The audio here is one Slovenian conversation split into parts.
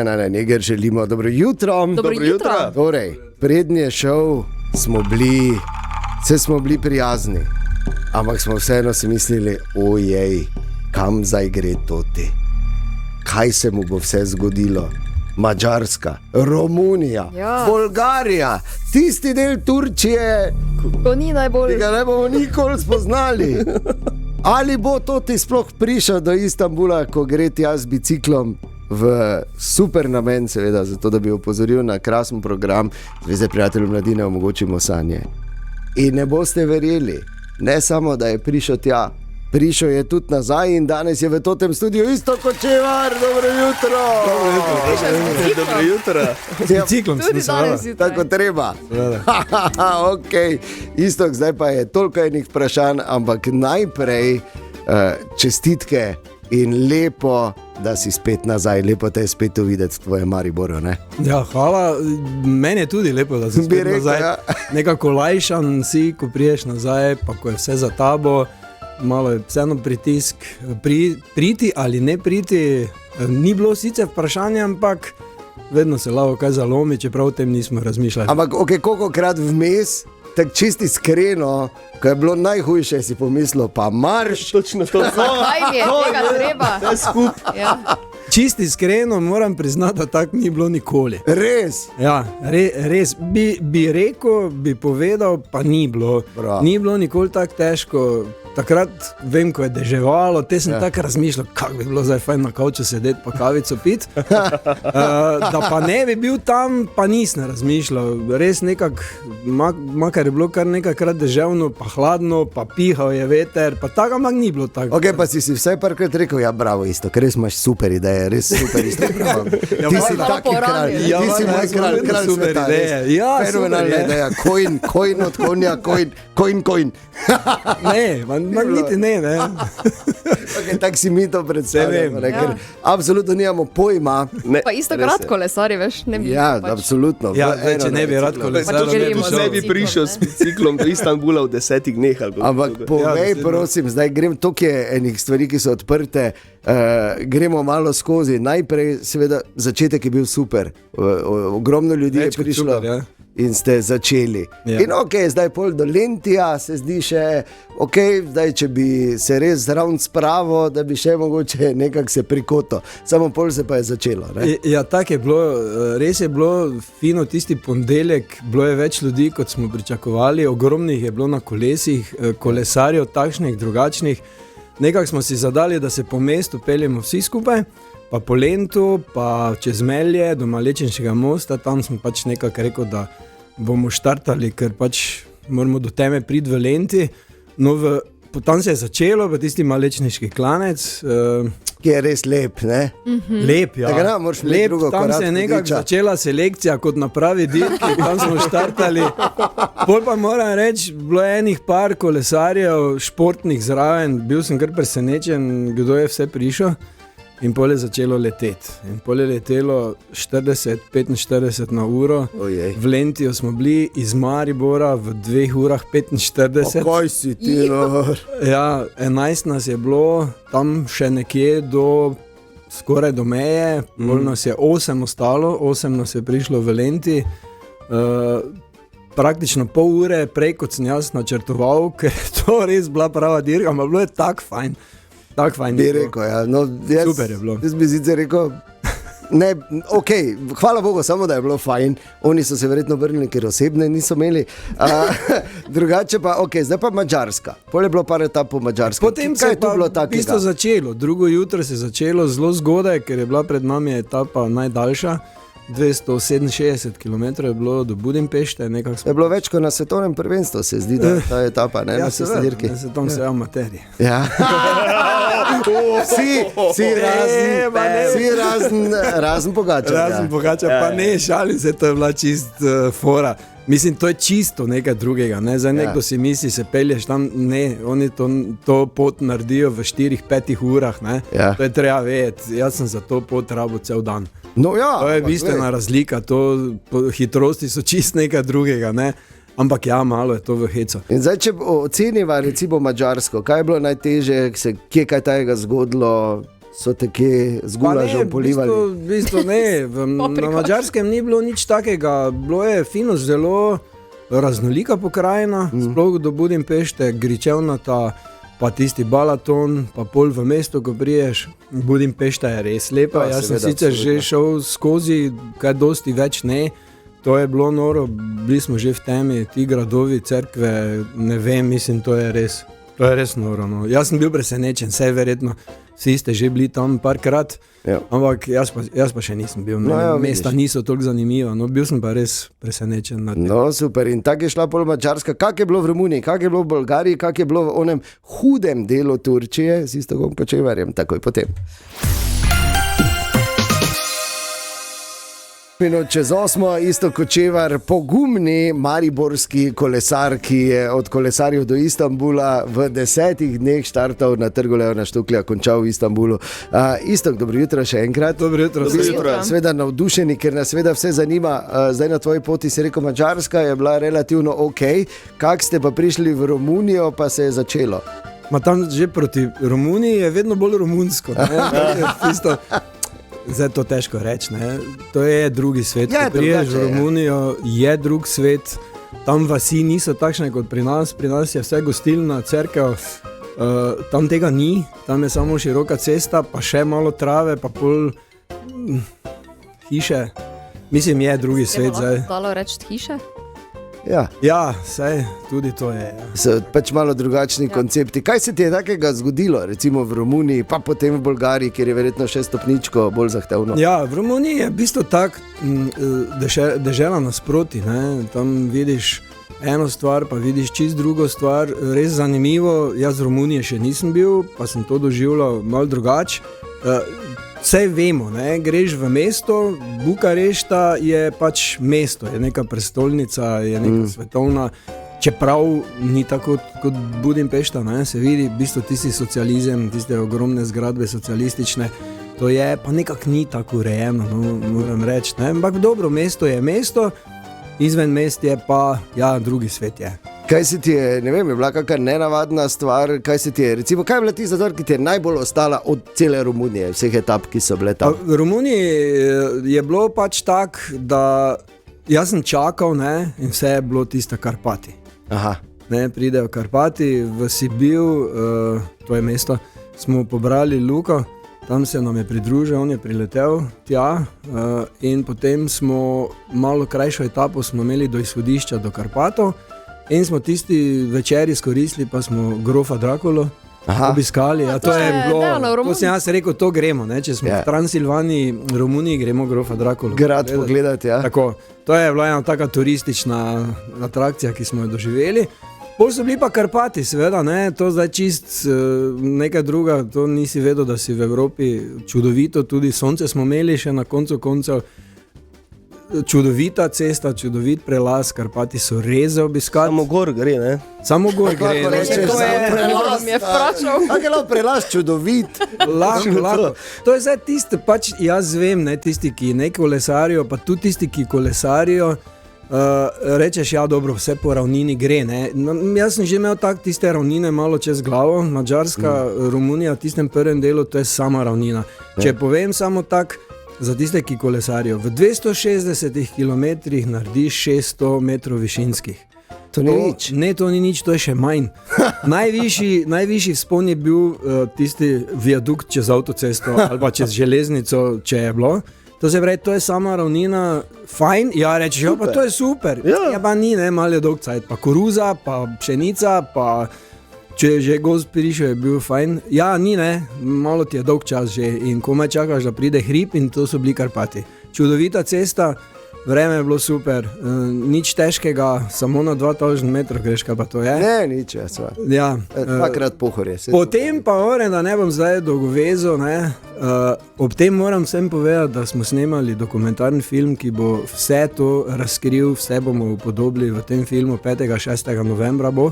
Neger želimo dobro jutro. Dobro jutro. Torej, prednje šel smo bili prijazni, ampak smo vseeno si mislili, ojej, kam zdaj gre toti? Kaj se mu bo vse zgodilo? Madžarska, Romunija, Bolgarija, tisti del Turčije, ki ga ne bomo nikoli spoznali. Ali bo toti sploh prišel do Istanbula, ko gre tja z biciklom v super namen, seveda, zato da bi opozoril na krasen program Zveze prijateljev mladine Omogočimo sanje. In ne boste verjeli, ne samo, da je prišel tja, prišel je tudi nazaj in danes je v totem studiu Iztok Kočevar. Dobro jutro. Dobro jutro. S biciklom Tudi danes jutraj. Tako treba. Ok, Iztok, zdaj pa je toliko enih vprašanj, ampak najprej čestitke in lepo, da si spet nazaj, lepo te je spet uvideti v tvoje Mariboru, ne? Ja, hvala. Meni je tudi lepo, da si spet nazaj. Ja. Nekako lajšan si, ko priješ nazaj, pa ko je vse za tabo, malo je vseeno pritisk, priti ali ne priti, ni bilo sicer vprašanje, ampak vedno se lahko kaj zalomi, čeprav o tem nismo razmišljali. Ampak kolikokrat vmes, tako čisti iskreno, ko je bilo najhujše, si pomislil, pa marš. Točno to. Zakaj mi je tega treba? Ja. Čisti iskreno moram priznati, da tako ni bilo nikoli. Res? Ja, res. Bi rekel, bi povedal, pa ni bilo. Prav. Ni bilo nikoli tako težko. Takrat vem, ko je deževalo, te sem tako razmišljal, kako bi bilo zdaj fajn na kavču sedeti pa kavico piti. Da pa ne bi bil tam, pa nisem razmišljal. Res nekako, makar je bilo kar nekajkrat deževno, pa hladno, pa pihal je veter, pa tako, ampak ni bilo tako. Ok, pa si vsaj parkrat rekel, ja bravo Iztok, res imaš super ideje, res super Iztok, bravo. Ti si taki kralj, ti si moj kralj sveta. Ja, fenomenalna ideja, coin od konja, coin. Ne, niti ne. Okay, tako si mi to predstavljamo, ker absolutno nimamo pojma. Pa isto rad kolesari, veš? Ja, absolutno. Ja, če ne bi rad kolesaril, ne bi prišel s biciklom do Istanbula v 10 dneh. Ampak povej, prosim, zdaj grem, toliko je enih stvari, ki so odprte, gremo malo skozi. Najprej, seveda, začetek je bil super. Ogromno ljudi je prišlo. Super, ja. In ste začeli. Ja. In ok, zdaj pol do Lentija se zdi še ok, zdaj če bi se res zraven spravo, da bi še mogoče nekako se prikoto. Samo pol se pa je začelo. Ne? Ja, tako je bilo. Res je bilo fino tisti ponedeljek, bilo je več ljudi, kot smo pričakovali. Ogromnih je bilo na kolesih, kolesarjev takšnih, drugačnih. Nekako smo si zadali, da se po mestu peljemo vsi skupaj, pa po Lentu, pa čez Melje do Malečenskega mosta. Tam smo pač nekako rekel, da bomo štartali, ker pač moramo do teme priti v Lenti. No, tam se je začelo, v tisti Malečniški klanec. Ki je res lep, ne? Lep, ja. Takrat moraš imeti drugo tam se je nekako začela selekcija kot na pravi dirki, tam smo štartali. Pol pa moram reči, bilo je enih par kolesarjev, športnih zraven, bil sem kar presenečen, kdo je vse prišel. In pol je začelo leteti. In pol je letelo 40-45 na uro. Ojej. V Lentiju smo bili iz Maribora v 2 urah 45. Kaj si ti, Lor? Ja, 11 nas je bilo, tam še nekje skoraj do meje. Pol nas je 8 ostalo, 8 nas je prišlo v Lenti. Praktično pol ure prej, kot sem jaz načrtoval, ker je to res bila prava dirka, ampak bilo je tako fajn. Tako fajn bi rekel, ja. No, super je bilo. Jaz bi sicer rekel, ne, ok, hvala Bogu, samo da je bilo fajn. Oni so se verjetno vrnili, ker osebne niso imeli. Drugače pa, ok, zdaj pa Madžarska. Pol je bilo par etap po Madžarski. Potem se je to bilo takega? Začelo. Drugo jutro se je začelo zelo zgodaj, ker je bila pred nami etapa najdaljša. 267 km je bilo do Budimpešte. Je bilo več kot na svetovnem prvenstvu, se zdi, da ta etapa, ne? Ja, seveda, se tam se amaterije. Ja. Vsi razen Pogačar. Razen Pogačar, pa ne, šalim se, to je bila čist fora. Mislim, to je čisto nekaj drugega, ne? Zdaj nekdo si misli, se pelješ tam, ne, oni to pot naredijo v 4-5 urah, ne? Ja. To je treba vedeti, jaz sem za to pot rabo cel dan. No, ja, to je bistvena razlika, hitrosti so čist nekaj drugega, ne? Ampak ja, malo je to v hecu. In zdaj, če oceniva recimo Madžarsko, kaj je bilo najtežje, kje je kaj tajega zgodilo, so te kje z gulažem polivali? V bistvu ne, na Madžarskem ni bilo nič takega, bilo je fino, zelo raznolika pokrajina, sploh do Budimpešte, gričevnata, pa tisti Balaton, pa pol v mestu, ko priješ. Budimpešta je res lepa, Ja, jaz sem seveda, sicer absolutno. že šel skozi, kaj dosti več ne, to je bilo noro, bili smo že v temi, ti gradovi, cerkve, ne vem, mislim, to je res noro. No. Jaz sem bil presenečen, vse verjetno, vsi ste že bili tam parkrat, Ja. ampak jaz pa še nisem bil, No, ja, mesta vidiš. niso toliko zanimiva, no, bil sem pa res presenečen nad tem. No, super. In tako je šla pol Madžarska. Kak je bilo v Romuniji, kak je bilo v Bolgariji, kak je bilo v onem hudem delu Turčije z Iztokom Kočevarjem, takoj potem. Minut čez 8, Iztok Kočevar, pogumni mariborski kolesar, ki je od kolesarjev do Istanbula v 10 dneh štartal na trgu Leona Štuklja, končal v Istanbulu. Iztok, dobro jutro še enkrat. Dobro jutro, Dobro jutro. Sveda navdušeni, ker nas sveda vse zanima. Zdaj na tvoji poti si rekel, Madžarska je bila relativno ok. Kak ste pa prišli v Romunijo, pa se je začelo? Ma tam že proti Romuniji je vedno bolj romunsko. Tisto, zdaj to težko reči, ne? To je drugi svet. Je Ko priješ drugače, v Romunijo, je drug svet, tam vasi niso takšne kot pri nas je vse gostilna, cerkev, tam tega ni, tam je samo široka cesta, pa še malo trave, pa pol hiše. Mislim, je drugi svet zdaj. Dalo reči hiše? Ja, Ja, saj, tudi to je. Ja. so pač malo drugačni koncepti. Kaj se ti je takega zgodilo, recimo v Romuniji, pa potem v Bolgariji, kjer je verjetno še stopničko bolj zahtevno? Ja, v Romuniji je v bistvu tako dežela nasproti. Ne? Tam vidiš eno stvar, pa vidiš čist drugo stvar. Res zanimivo, jaz v Romuniji še nisem bil, pa sem to doživljal malo drugače. Vse vemo, ne? Greš v mesto, Bukarešta je pač mesto, je neka prestolnica, je neka svetovna. Čeprav ni tako kot Budimpešta, ne? Se vidi v bistvu tisti socializem, tiste ogromne zgradbe socialistične. To je pa nekako ni tako urejeno, no, moram reči. Ne? Ampak dobro, mesto je mesto, izven mest je pa, ja, drugi svet je. Kaj se ti je, ne vem, je bila kakšna nenavadna stvar, kaj se ti je, recimo, kaj je bila tista stvar, ki ti je najbolj ostala od cele Romunije, vseh etap, ki so bile tam? V Romuniji je bilo pač tako, da jaz sem čakal, ne, in vse je bilo tista Karpati. Aha. Ne, pridejo Karpati, v Sibiu, to je mesto, smo pobrali Luko, tam se nam je pridružil, on je priletel tja in potem smo malo krajšo etapo smo imeli do izhodišča, do Karpatov in smo tisti večer izkoristili, pa smo grofa Drakulo obiskali. Ja, to je bilo, realno v Romuniji. to sem jaz rekel, to gremo, ne, če smo Ja. v Transilvaniji, Romuniji, gremo grofa Drakulo. Grad pogledati, ja. Tako, to je bila ena taka turistična atrakcija, ki smo jo doživeli. Bolj so bili pa Karpati, seveda, ne, to zdaj čist nekaj druga, to nisi vedel, da si v Evropi čudovito, tudi sonce smo imeli še na koncu koncev. Čudovita cesta, čudovit prelaz, Karpati so res za obiskati. Samo gor gre, ne? Samo gor gre. Lahko ne. rečeš, To je, za prelaz, mi je vprašal. Kako je lahko prelaz čudovit? Lahko. To je zdaj tisto, pač jaz vem, ne, tisti, ki ne kolesarijo, pa tudi tisti, ki kolesarijo, rečeš, ja, dobro, vse po ravnini gre. Ne. No, jaz sem že imel tak tiste ravnine malo čez glavo, Madžarska, Romunija, v tistem prvem delu, to je sama ravnina. Če povem samo tak, za tiste, ki kolesarijo, v 260 km narediš 600 metrov višinskih. To ni nič. Ne, to ni nič, to je še manj. Najvišji vzpon je bil tisti viadukt čez avtocesto ali pa čez železnico, če je bilo. To se pravi, to je sama ravnina, fajn, ja, rečeš, ja, pa to je super. Ja, pa ni, ne, malo je dolg cajt, pa koruza, pa pšenica, pa če je že gost prišel, je bil fajn. Ja, ni, ne, malo ti je dolg čas že in komaj čakaš, da pride hrib in to so bili Karpati. Čudovita cesta, vreme je bilo super, nič težkega, samo na 2000 metrov greš, kaj pa to je. Ne, nič, jaz sva. Ja, Dvakrat pohorje. potem pa ore, da ne bom zdaj dolgovezal, ne, ob tem moram vsem povedati, da smo snemali dokumentarni film, ki bo vse to razkril, vse bomo upodobili v tem filmu 5. 6. novembra bo.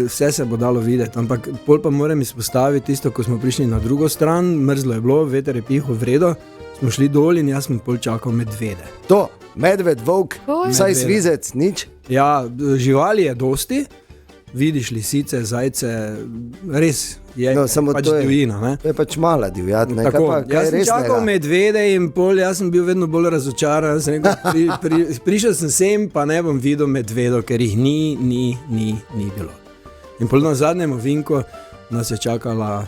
Vse se bo dalo videti, ampak pol pa moram izpostaviti tisto, ko smo prišli na drugo stran, mrzlo je bilo, veter je pihal vredo, smo šli dol in jaz sem pol čakal medvede. To, medved, volk, Oj. vsaj Medvede. svizec, nič. Ja, živali je dosti, vidiš lisice, zajce, res je samo pač to je divjina. Ne? To je pač mala divjad. Ne? Tako, Kaj jaz sem čakal medvede in jaz sem bil vedno bolj razočaran. Prišel sem sem, pa ne bom videl medvedo, ker jih ni bilo. In pol na zadnjem ovinku nas je čakala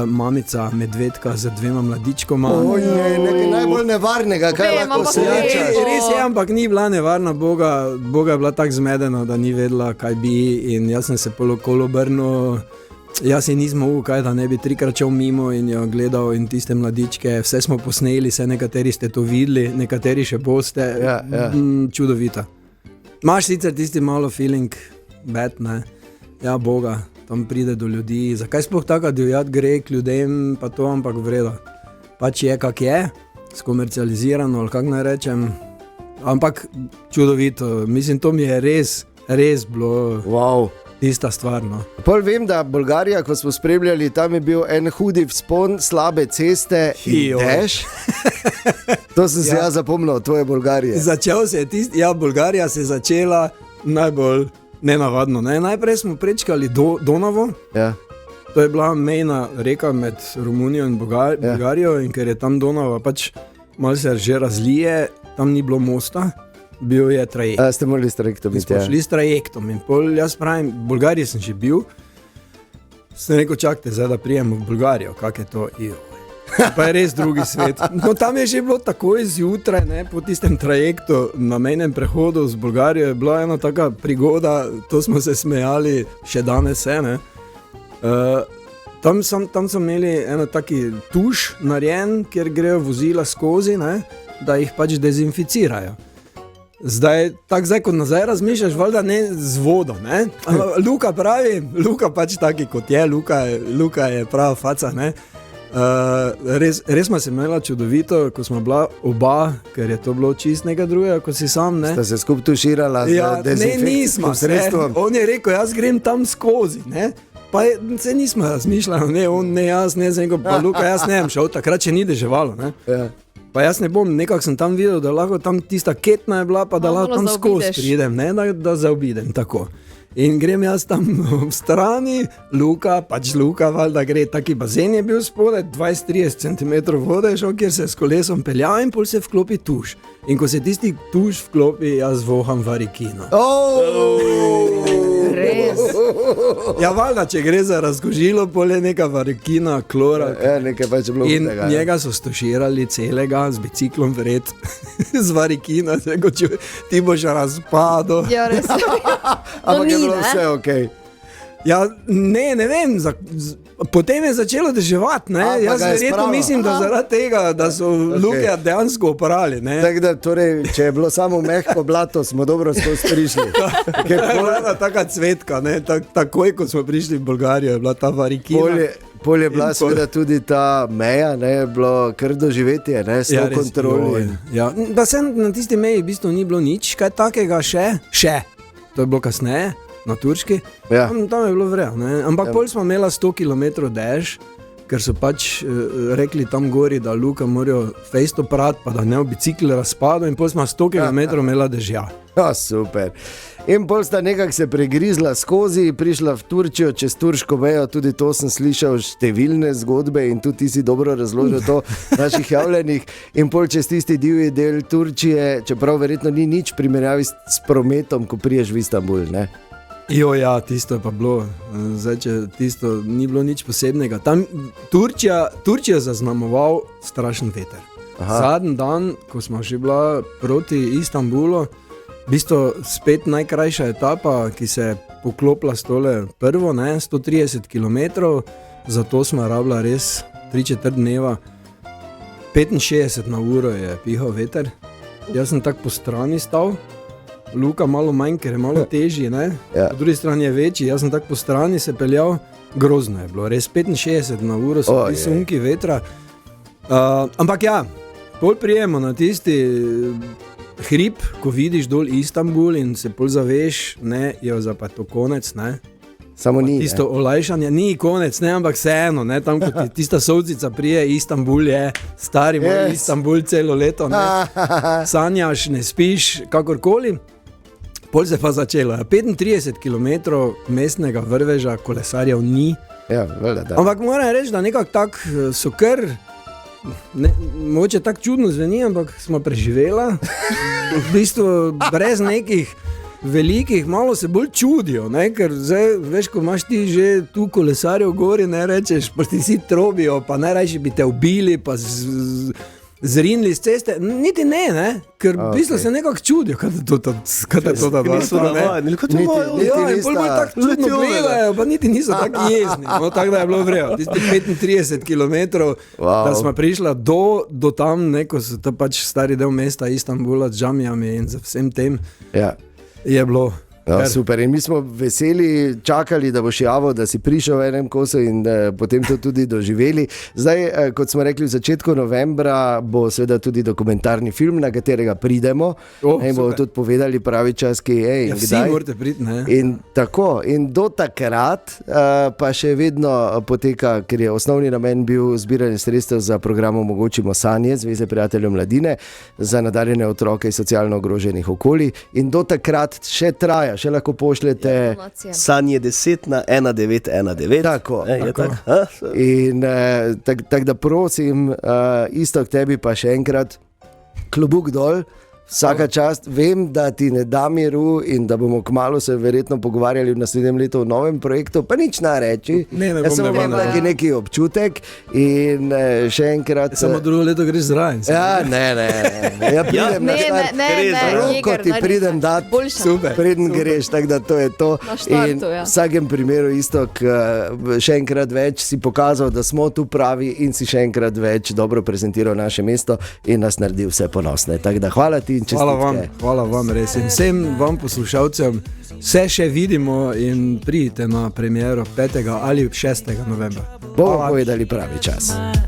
mamica medvedka z 2 mladičkoma. Nekaj najbolj nevarnega, kaj lahko srečaš. Res je, ampak ni bila nevarna, Boga je bila tako zmedena, da ni vedela, kaj bi, in jaz sem se okolo obrnil. Jaz si nisem mogel kaj, da ne bi 3-krat šel mimo in jo gledal in tiste mladičke, vse smo posneli, nekateri ste to videli, nekateri še boste. Ja. Čudovita. Imaš sicer tisti malo feeling bad, ne? Ja, Boga, tam pride do ljudi. Zakaj sploh taka divjad gre k ljudem, pa to, ampak vredo. Pač je, kak je, skomercializirano, ali kak naj rečem. Ampak čudovito, mislim, to mi je res bilo tista stvar. No. Pol vem, da Bolgarija, ko smo spremljali, tam je bil en hudi vzpon, slabe ceste in dež. To sem se jaz zapomnil, to je Bolgarija. Bolgarija se je začela najbolj nenavadno. Ne? Najprej smo prečkali Donavo. Ja. To je bila mejna reka med Romunijo in Bolgarijo, in ker je tam Donava pač malo se že razlije, tam ni bilo mosta, bil je trajekt. Ste morali s trajektom? Smo šli s trajektom in pol, jaz pravim, v Bolgariji sem že bil, sem rekel, čakajte, zdaj da prijemo v Bolgarijo, kak je to, pa je res drugi svet. No, tam je že bilo takoj zjutraj, ne, po tistem trajektu na mejnem prehodu z Bolgarijo je bila ena taka prigoda, to smo se smejali, še danes je, ne. Tam so imeli eno taki tuš narejen, kjer grejo vozila skozi, ne, da jih pač dezinficirajo. Zdaj, kot nazaj razmišljaš, valjda ne z vodo, ne. Luka pravi, Luka pač taki kot je, Luka je prava faca, ne. Res smo se imela čudovito, ko smo bila oba, ker je to bilo čist nekaj drugega, kot si sam, ne. Sta se skup tuširala z dezinfekcijskim sredstvom? On je rekel, jaz grem tam skozi, ne. Pa se nismo razmišljali, ne, on, ne jaz, ne, pa Luka, jaz ne vem šel, takrat še ni deževalo, ne. Ja. Pa jaz ne bom, nekako sem tam videl, da lahko tam tista ketna je bila, pa da lahko tam skozi pridem, ne, da zaobidem, tako. In grem jaz tam v strani, Luka, valjda gre, taki bazen je bil spodaj, 20-30 cm vode je šel, kjer se s kolesom peljal in pol se vklopi tuš. In ko se tisti tuš vklopi, jaz voham varikino. Res. Ja, valjda, če gre za razkožilo, pol je neka varikina, klora. Ja, nekaj pač je bilo in tega. Njega so stoširali celega z biciklom vred, z varikina, ti boš razpadel. Ja, res. Ampak je bilo vse okej. Ja, ne vem, potem je začelo deževati, ne, jaz verjetno mislim, da zaradi tega, da so Luke dejansko oprali, ne. Tako da, torej, če je bilo samo mehko blato, smo dobro skozi prišli. To je bila taka cvetka, ne, takoj, ko smo prišli v Bolgarijo, je bila ta varikina. Pol je bila seveda tudi ta meja, ne, je bilo kar doživetje, ne, s to kontroli. Ja, da se na tisti meji v bistvu ni bilo nič, kaj takega še, to je bilo kasneje. Na Turški, ja. Tam je bilo vrejo, ne? Ampak pol smo imela 100 km dež, ker so pač rekli tam gori, da Luka morajo fejsto prat, pa da ne v bicikl razpadu in pol smo 100 km imela dežja. Ja, super. In pol sta nekako se pregrizla skozi, prišla v Turčijo, čez turško mejo, tudi to sem slišal številne zgodbe in tudi ti si dobro razložil to naših javljenih. In pol čez tisti divji del Turčije, čeprav verjetno ni nič primerjavi s prometom, ko priješ v Istanbul, ne? Ja, tisto je pa bilo, zdaj, če tisto ni bilo nič posebnega. Tam Turčija zaznamoval strašen veter. Zadnji dan, ko smo že bila proti Istanbulu, v bistvu spet najkrajša etapa, ki se je poklopila s tole prvo, ne, 130 km, zato smo rabila res 3/4 dneva, 65 na uro je pihal veter. Jaz sem tako po strani stal, Luka malo manj, ker je malo težji, ne? Ja. Po drugi strani je večji, jaz sem tako po strani se peljal, grozno je bilo, res 65 na uro so ti sunki vetra. Ampak ja, pol prijemo na tisti hrib, ko vidiš dol Istanbul in se pol zaveš, ne, je za pa to konec, ne? Samo ni, tisto olajšanje, ni konec, ne, ampak vseeno, ne, tam ko ti tista solzica prije, Istanbul je stari, moj Istanbul celo leto, ne, sanjaš, ne spiš, kakorkoli. Pol se pa začelo. 35 km mestnega vrveža kolesarjev ni. Ja, velja, da. Ampak moram reči, da nekako tak so kar, mogoče tako čudno zveni, ampak smo preživela. V bistvu brez nekih velikih, malo se bolj čudijo, ne? Ker zdaj, veš, ko imaš ti že tu kolesarjev gori, ne rečeš, pa ti si trobijo, pa najrajši bi te ubili, pa zrinili z ceste, niti ne, ker v bistvu se nekako čudijo, kaj da to da vas, navajeni, kot imajo. Ja, in bolj tako čudno gledajo, pa niti niso tako jezni, no, tako da je bilo vrejo, tisti 35 km, da smo prišla do tam, neko so to pač stari del mesta Istanbula z džamijami in za vsem tem, je bilo. Ja, super. In mi smo veseli, čakali, da boš javil, da si prišel v enem kosu in potem to tudi doživeli. Zdaj, kot smo rekli, v začetku novembra bo seveda tudi dokumentarni film, na katerega pridemo. In bomo tudi povedali pravi čas, ki je in vsi kdaj. morate priti, ne? In tako, in do takrat pa še vedno poteka, ker je osnovni namen bil zbiranje sredstev za program Omogočimo sanje Zveze prijateljev mladine za nadaljene otroke iz socialno ogroženih okolij. In do takrat še traja, še lahko pošljete Sanje 10 na 1919. Tako. Tako. In tako da prosim, isto k tebi pa še enkrat, klobuk dol, vsaka čast. Vem, da ti ne da miru in da bomo kmalu se verjetno pogovarjali v naslednjem letu o novem projektu, pa nič ne reči. Jaz sem imel neki občutek in še enkrat... Samo drugo leto greš zraven. Ja, ne. Ja, pridem na štart. Roko ti pridem dat, preden greš, tako da to je to. In v vsakem primeru isto, še enkrat več si pokazal, da smo tu pravi in si še enkrat več dobro prezentiral naše mesto in nas naredil vse ponosne. Tako da hvala ti in čestitke. Hvala vam res in vsem vam poslušalcem se še vidimo in pridite na premiero 5. ali 6. novembra. Bomo povedali pravi čas.